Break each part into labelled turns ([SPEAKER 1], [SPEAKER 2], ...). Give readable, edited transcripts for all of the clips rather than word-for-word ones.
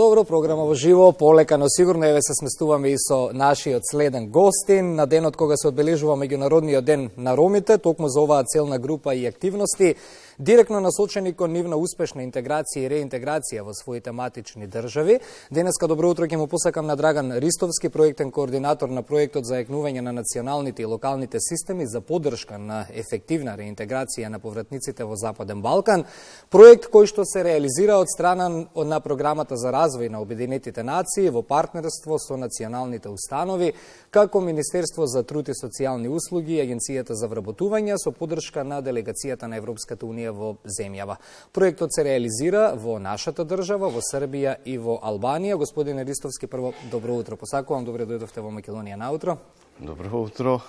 [SPEAKER 1] Добро, програма во живо, полека, но сигурно еве се сместуваме и со нашиот следен гостин на денот кога се одбележува меѓународниот ден на ромите, токму за оваа целна група и активности, директно насочени кон нивна успешна интеграција и реинтеграција во своите матични држави. Денеска добро утро ќе му посакам на Драган Ристовски, проектен координатор на проектот за екнување на националните и локалните системи за поддршка на ефективна реинтеграција на повратниците во Западен Балкан, проект кој што се реализира од страна на програмата за развој на Обединетите нации во партнерство со националните установи, како Министерство за труд и социјални услуги и Агенцијата за вработување со поддршка на делегацијата на Европската унија во земјава. Проектот се реализира во нашата држава, во Србија и во Албанија. Господине Ристовски, прво добро утро посакувам, добре дојдовте во Македонија наутро.
[SPEAKER 2] Добро утро.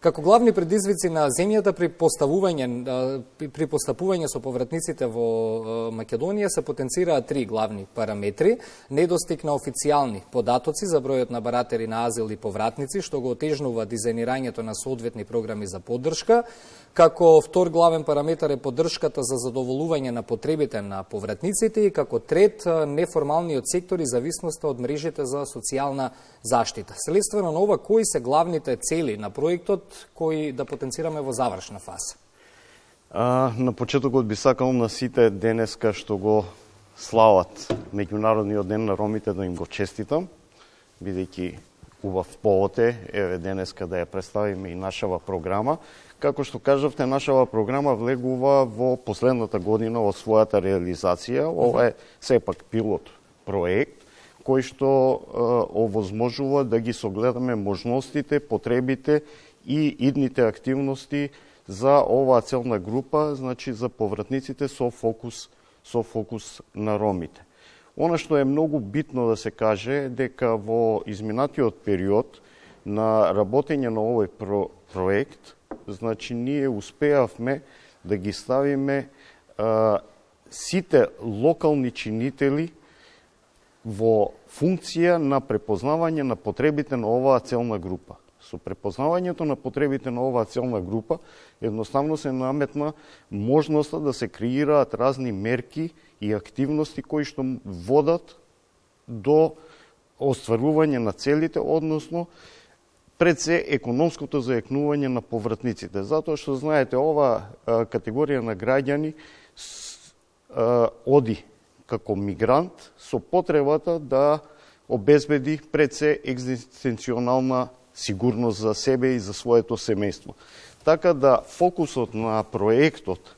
[SPEAKER 1] Како главни предизвици на земјата при постапување со повратниците во Македонија се потенцираат три главни параметри: недостиг на официјални податоци за бројот на баратери на азил и повратници, што го отежнува дизајнирањето на соодветни програми за поддршка. Како втор главен параметар е поддршката за задоволување на потребите на повратниците и како трет неформалниот сектор и зависноста од мрежите за социјална заштита. Следствено на ова, кои се главните цели на проектот кои да потенцираме во завршна фаза?
[SPEAKER 2] На почетокот би сакал на сите денеска што го слават меѓународниот ден на ромите да им го честитам, бидејќи убав повод е, еве денеска да ја представиме и нашава програма. Како што кажавте, нашава програма влегува во последната година во својата реализација. Ова е сепак пилот проект кој што овозможува да ги согледаме можностите, потребите и идните активности за оваа целна група, значи за повратниците со фокус на ромите. Она што е многу битно да се каже дека во изминатиот период на работење на овој проект, значи ние успеавме да ги ставиме сите локални чинители во функција на препознавање на потребите на оваа целна група. Со препознавањето на потребите на оваа целна група, едноставно се наметна можноста да се креираат разни мерки и активности кои што водат до остварување на целите, односно пред се економското заекнување на повратниците. Затоа што знаете, ова категорија на граѓани оди како мигрант со потребата да обезбеди пред се екзистенционална сигурност за себе и за своето семејство. Така да фокусот на проектот,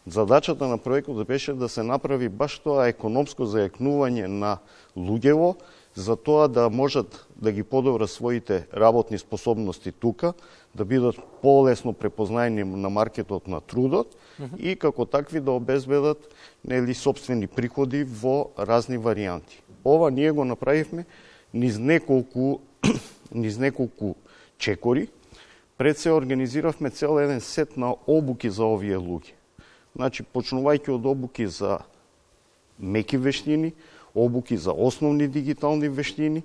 [SPEAKER 2] задачата на проектот беше да се направи баш тоа економско заекнување на луѓево, за тоа да можат да ги подобрат своите работни способности тука, да бидат полесно препознаени на маркетот на трудот и како такви да обезбедат собствени приходи во разни варијанти. Ова ние го направивме низ неколку чекори. Пред се организиравме цел еден сет на обуки за овие луѓе. Значи, почнувајќи од обуки за меки вештини, обуки за основни дигитални вештини,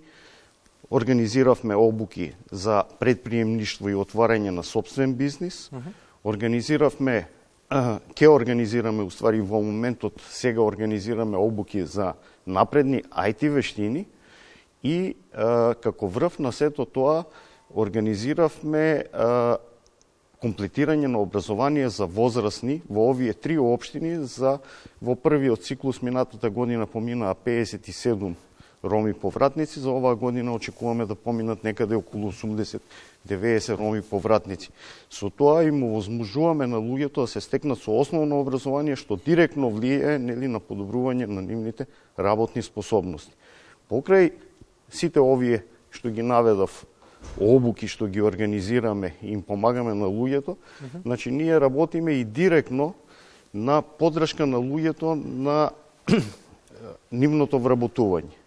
[SPEAKER 2] организиравме обуки за предприемништво и отварање на сопствен бизнис, ќе организираме, уствари во моментот сега организираме обуки за напредни IT вештини и како врв на сето тоа организиравме комплетирање на образование за возрастни во овие три општини. Во првиот циклус минатата година поминаа 57 роми повратници, за оваа година очекуваме да поминат некаде околу 80-90 роми повратници. Со тоа им овозможуваме на луѓето да се стекнат со основно образование што директно влијае на подобрување на нивните работни способности. Покрај сите овие што ги наведов обуки што ги организираме и им помагаме на луѓето, значи ние работиме и директно на поддршка на луѓето на нивното вработување.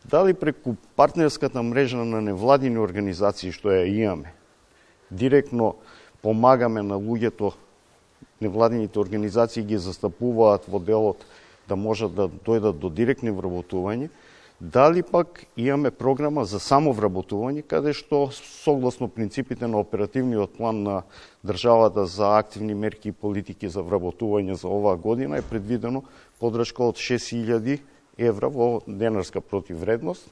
[SPEAKER 2] Дали преку партнерската мрежа на невладини организации што ја имаме, директно помагаме на луѓето, невладините организации ги застапуваат во делот да можат да дојдат до директни вработување, дали пак имаме програма за самовработување, каде што согласно принципите на оперативниот план на државата за активни мерки и политики за вработување за оваа година е предвидено поддршка од 6.000 евра во денарска противвредност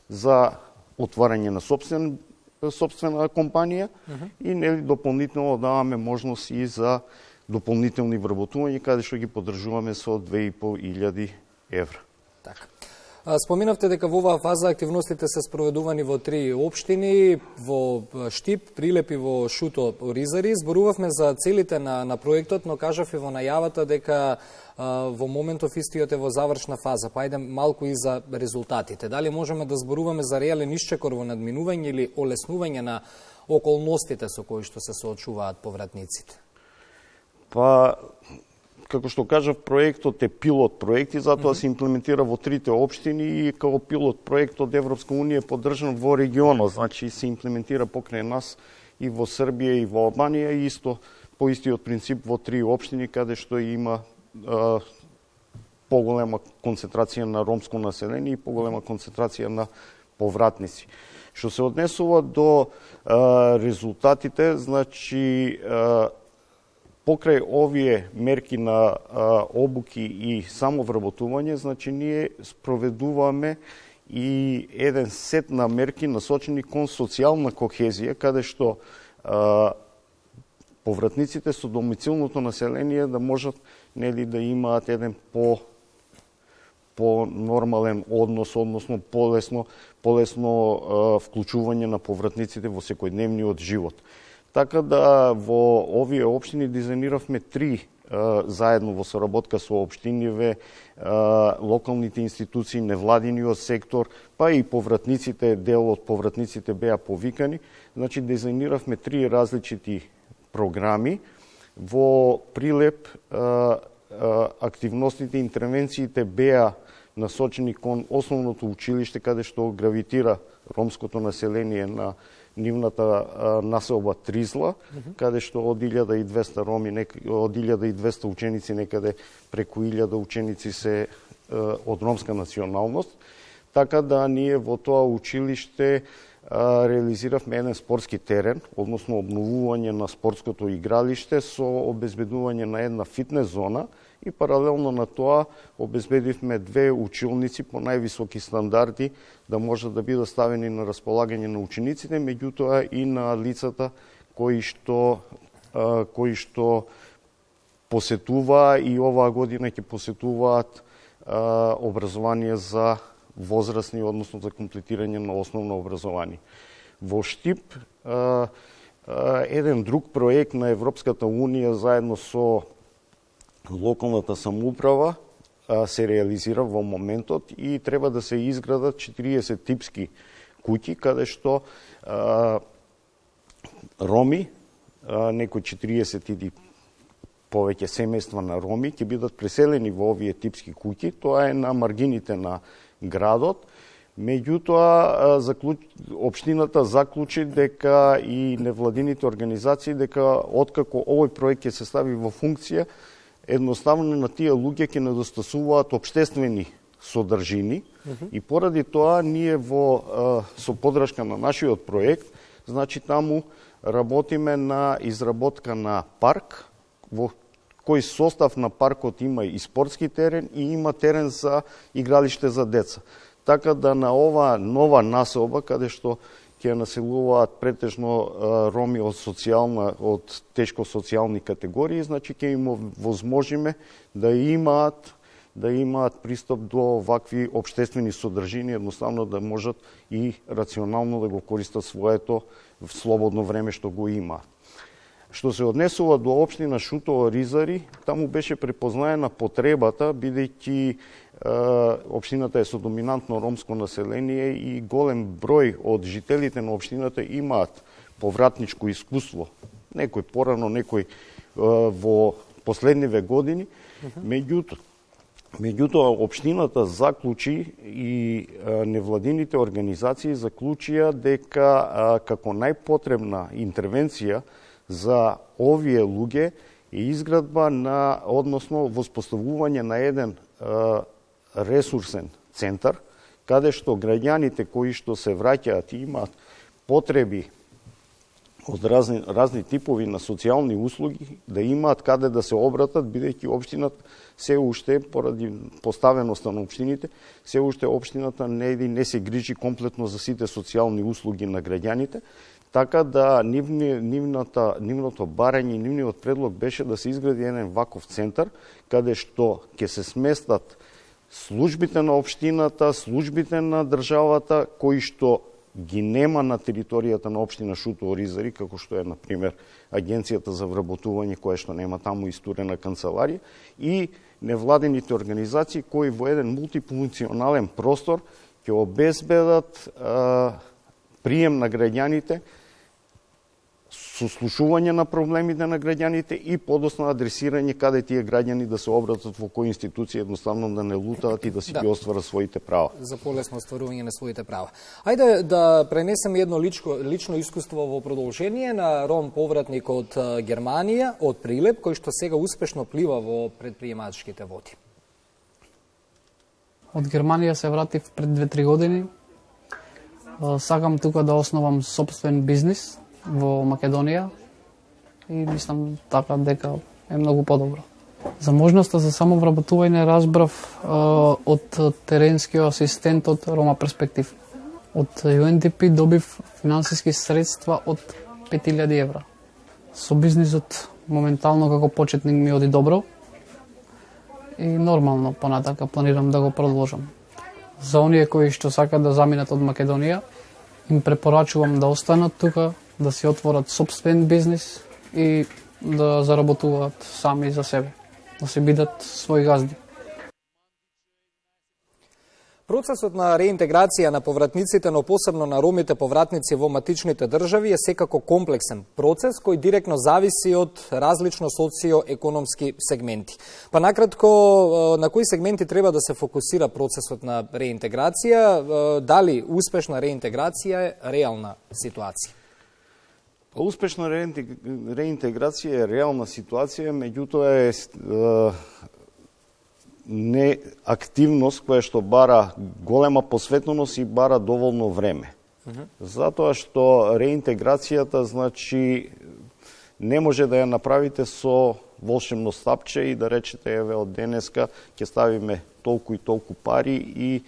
[SPEAKER 2] за отварање на собствена компанија и нели дополнително даваме можност и за дополнителни вработувања каде што ги поддржуваме со 2500 евра.
[SPEAKER 1] Така. Споминавте дека во оваа фаза активностите се спроведувани во 3 општини, во Штип, Прилеп и во Шуто Оризари. Зборувавме за целите на проектот, но кажав и во најавата дека во моментов истиот е во завршна фаза. Па ајде малку и за резултатите. Дали можеме да зборуваме за реален исчекор во надминување или олеснување на околностите со кои што се соочуваат повратниците?
[SPEAKER 2] Па, како што кажав, проектот е пилот проект и затоа се имплементира во 3 општини и како пилот проект од Европска унија е поддржан во регионот, значи се имплементира покрај нас и во Србија и во Албанија и исто по истиот принцип во 3 општини каде што има поголема концентрација на ромско население и поголема концентрација на повратници. Што се однесува до резултатите, значи покрај овие мерки на обуки и самовработување, значи ние спроведуваме и еден сет на мерки насочени кон социјална кохезија, каде што повратниците со домицилното население да можат нели да имаат еден по нормален однос, односно полесно вклучување на повратниците во секојдневниот живот. Така да во овие општини дизајниравме 3 заедно во соработка со општиниве, локалните институции, невладиниот сектор, па и повратниците, дел од повратниците беа повикани. Значи дизајниравме 3 различити програми. Во Прилеп активностите, интервенциите беа насочени кон основното училиште каде што гравитира ромското население на нивната населба Тризла, каде што од 1200 роми, од 1200 ученици, некаде преку 1000 ученици се од ромска националност. Така да ние во тоа училиште реализиравме еден спортски терен, односно обновување на спортското игралиште со обезбедување на една фитнес зона и паралелно на тоа обезбедивме 2 училници по највисоки стандарди да можат да бидат ставени на располагање на учениците, меѓутоа и на лицата кои што посетуваа и оваа година ќе посетуваат образование за возрастни, односно за комплетирање на основно образование. Во Штип еден друг проект на Европската унија заедно со локалната самоуправа се реализира во моментот и треба да се изградат 40 типски куќи каде што роми, некои 40 или повеќе семејства на роми ќе бидат преселени во овие типски куќи. Тоа е на маргините на градот. Меѓутоа, општината заклучи дека и невладините организации дека откако овој проект ќе се стави во функција, едноставно на тие луѓе ќе недостасуваат општествени содржини и поради тоа ние со поддршка на нашиот проект, значи таму работиме на изработка на парк, во кој состав на паркот има и спортски терен и има терен за игралиште за деца. Така да на ова нова населба, каде што ќе населуваат претежно роми од тешко социјални категории, значи ќе им возможиме да имаат пристап до вакви општествени содржини, едноставно да можат и рационално да го користат своето слободно време што го имаат. Што се однесува до општина Шуто Оризари, таму беше препознаена потребата, бидејќи општината е со доминантно ромско население и голем број од жителите на општината имаат повратничко искуство. Некој порано, некој во последниве години. Меѓутоа, општината заклучи и невладините организации заклучија дека како најпотребна интервенција за овие луѓе е изградба на, односно воспоставување на еден ресурсен центар, каде што граѓаните кои што се враќаат и имаат потреби од разни типови на социјални услуги да имаат каде да се обратат, бидејќи општината се уште, поради поставеноста на општините, се уште општината не се грижи комплетно за сите социјални услуги на граѓаните, така да нивното барање и нивниот предлог беше да се изгради еден ваков центар, каде што ќе се сместат службите на општината, службите на државата, кои што ги нема на територијата на општина Шутово-Оризари, како што е, например, Агенцијата за вработување, која што нема таму истурена канцеларија, и невладените организации кои во еден мултифункционален простор ќе обезбедат прием на граѓаните, сослушување на проблемите на граѓаните и подоцна адресирање каде тие граѓани да се обратат во кои институции, едноставно да не лутаат и да си ги остварат своите права.
[SPEAKER 1] За полесно остварување на своите права. Ајде да пренесеме едно лично искуство во продолжение на ром повратник од Германија, од Прилеп, кој што сега успешно плива во предприемачките води.
[SPEAKER 3] Од Германија се вратив пред 2-3 години. Сакам тука да основам сопствен бизнис во Македонија и мислам така дека е многу подобро. За можноста за самовработување разбрав од теренскиот асистент од Рома Перспектив. Од UNDP добив финансиски средства од 5000 евра. Со бизнисот моментално како почетник ми оди добро и нормално понатака планирам да го продолжам. За оние кои што сакаат да заминат од Македонија, им препорачувам да останат тука, да си отворат собствен бизнис и да заработуваат сами за себе, да се бидат своји газди.
[SPEAKER 1] Процесот на реинтеграција на повратниците, но посебно на ромите повратници во матичните држави е секако комплексен процес кој директно зависи од различно социоекономски сегменти. Па накратко, на кои сегменти треба да се фокусира процесот на реинтеграција? Дали успешна реинтеграција е реална ситуација?
[SPEAKER 2] Успешна реинтеграција е реална ситуација, меѓутоа е не активност која што бара голема посветеност и бара доволно време. Затоа што реинтеграцијата, значи, не може да ја направите со волшебно стапче и да речете, еве, од денеска ќе ставиме толку и толку пари и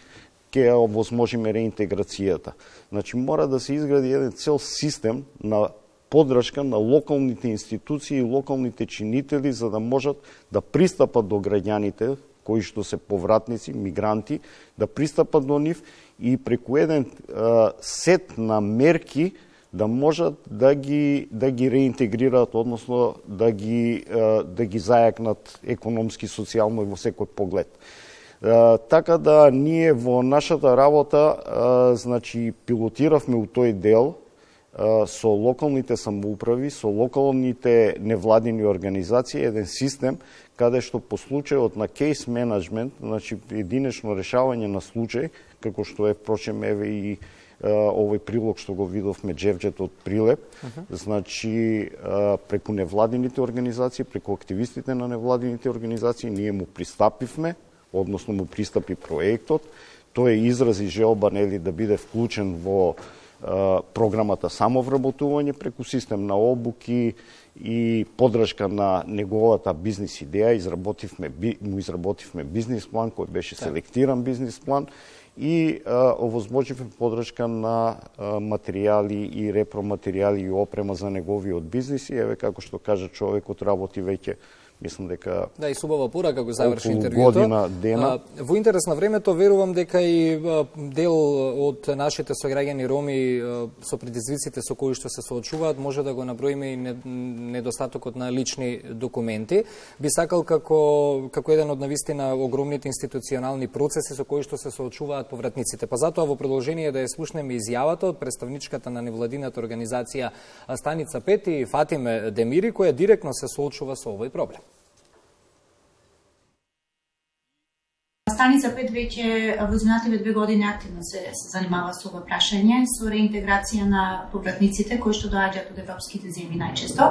[SPEAKER 2] ќе ја овозможиме реинтеграцијата. Значи, мора да се изгради еден цел систем на поддршка на локалните институции и локалните чинители за да можат да пристапат до граѓаните кои што се повратници, мигранти, да пристапат до нив и преку еден сет на мерки да можат да ги реинтегрираат, односно да ги зајакнат економски, социјално и во секој поглед. Така да ние во нашата работа значи пилотиравме у тој дел со локалните самоуправи, со локалните невладини организации, еден систем каде што по случајот на кейс менеджмент, значи единечно решавање на случај, како што е впрочем еве и овој прилог што го видовме Джевџето од Прилеп, значи преку невладините организации, преку активистите на невладините организации ние му пристапивме, односно му пристапи проектот, тој изрази желба нели да биде вклучен во програмата самовработување преку систем на обуки и поддршка на неговата бизнис идеја, му изработивме бизнис план кој беше селектиран бизнис план и овозможивме поддршка на материјали и репроматеријали и опрема за неговиот бизнис и еве како што кажа човекот работи веќе мислам дека
[SPEAKER 1] да, и субава порака го заврши интервјуто.
[SPEAKER 2] Година дена.
[SPEAKER 1] Во интерес на времето верувам дека и дел од нашите сограѓани роми со предизвиците со кои што се соочуваат може да го наброиме и недостатокот на лични документи. Би сакал како еден од навистина огромните институционални процеси со кои што се соочуваат повратниците. Па затоа во продолжение да ја слушнеме изјавата од представничката на невладината организација Станица 5 и Фатиме Демири која директно се соочува со овој проблем.
[SPEAKER 4] Станица 5 веќе во изминативе 2 години активно се занимава со ова прашање, со реинтеграција на повратниците кои што доаѓаат од европските земји најчесто.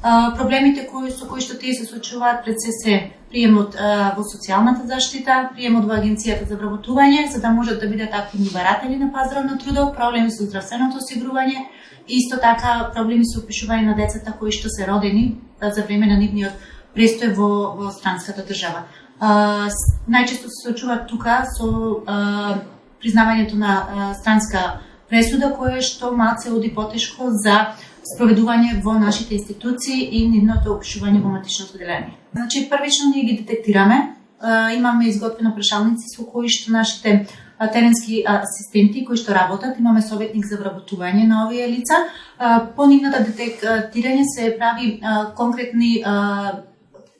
[SPEAKER 4] Проблемите со кои што тие се соочуваат пред се приемот во социјалната заштита, приемот во агенцијата за вработување, за да можат да бидат активни баратели на пазарот на трудот, проблеми со здравственото осигурување, исто така проблеми со опишување на децата кои што се родени за време на нивниот престој во странската држава. Најчесто се соочуваат тука со признавањето на странска пресуда, кое што малце оди потешко за спроведување во нашите институции и нивното опишување во матичното одделение. Значи, првично ние ги детектираме, имаме изготвено прашалници со кои што нашите теренски асистенти кои што работат, имаме советник за вработување на овие лица. По нивното детектирање се прави конкретни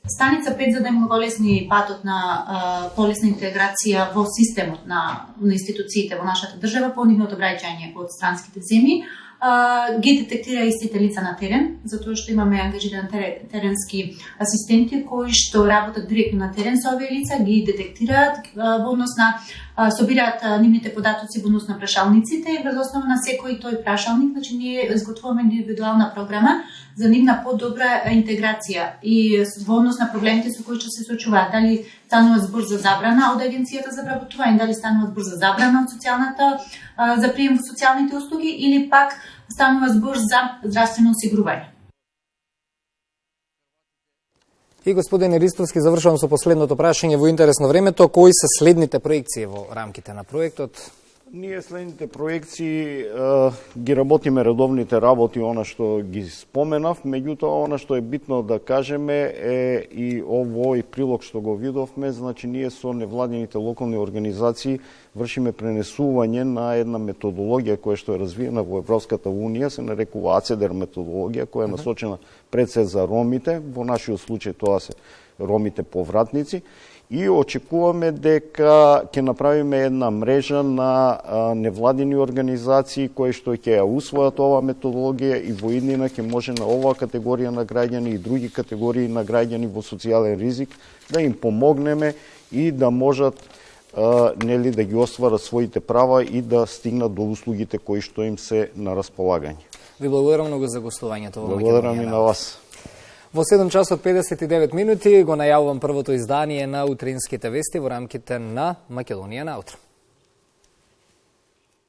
[SPEAKER 4] станица 5 за да им голесни патот на полесна интеграција во системот на институциите во нашата држава по нивното враќање од странските земји. Ги детектира истите лица на терен, затоа што имаме ангажирани теренски асистенти кои што работат директно на терен со овие лица, ги детектираат во однос на собираат нивните податоци во однос на прашалниците и врз основа на секој тој прашалник, значи ние изготвуваме индивидуална програма за нивна подобра интеграција и во однос на проблемите со кои што се соочуваат, дали станува збор за забрана од агенцијата за вработување, дали станува збор за забрана од социјалната за прием во социјалните услуги или пак станува збор за здравствено осигурување.
[SPEAKER 1] И господин Ристовски, завршувам со последното прашање во интерес на времето. Кои се следните проекции во рамките на проектот?
[SPEAKER 2] Ние следните проекции ги работиме редовните работи, она што ги споменав, меѓутоа она што е битно да кажеме е и овој прилог што го видовме, значи ние со невладените локални организации вршиме пренесување на една методологија која што е развиена во Европската унија, се нарекува АЦЕДЕР методологија, која е насочена пред се за ромите, во нашиот случај тоа се ромите повратници, и очекуваме дека ќе направиме една мрежа на невладени организации кои што ќе ја усвојат оваа методологија и во иднина ќе може на оваа категорија на граѓани и други категории на граѓани во социјален ризик да им помогнеме и да можат нели да ги остварат своите права и да стигнат до услугите кои што им се на располагање.
[SPEAKER 1] Ви благодарам многу за гостувањето во Македонија.
[SPEAKER 2] Благодарам и на вас.
[SPEAKER 1] Во 7 часот 59 минути го најавувам првото издание на утринските вести во рамките на Македонија наутро.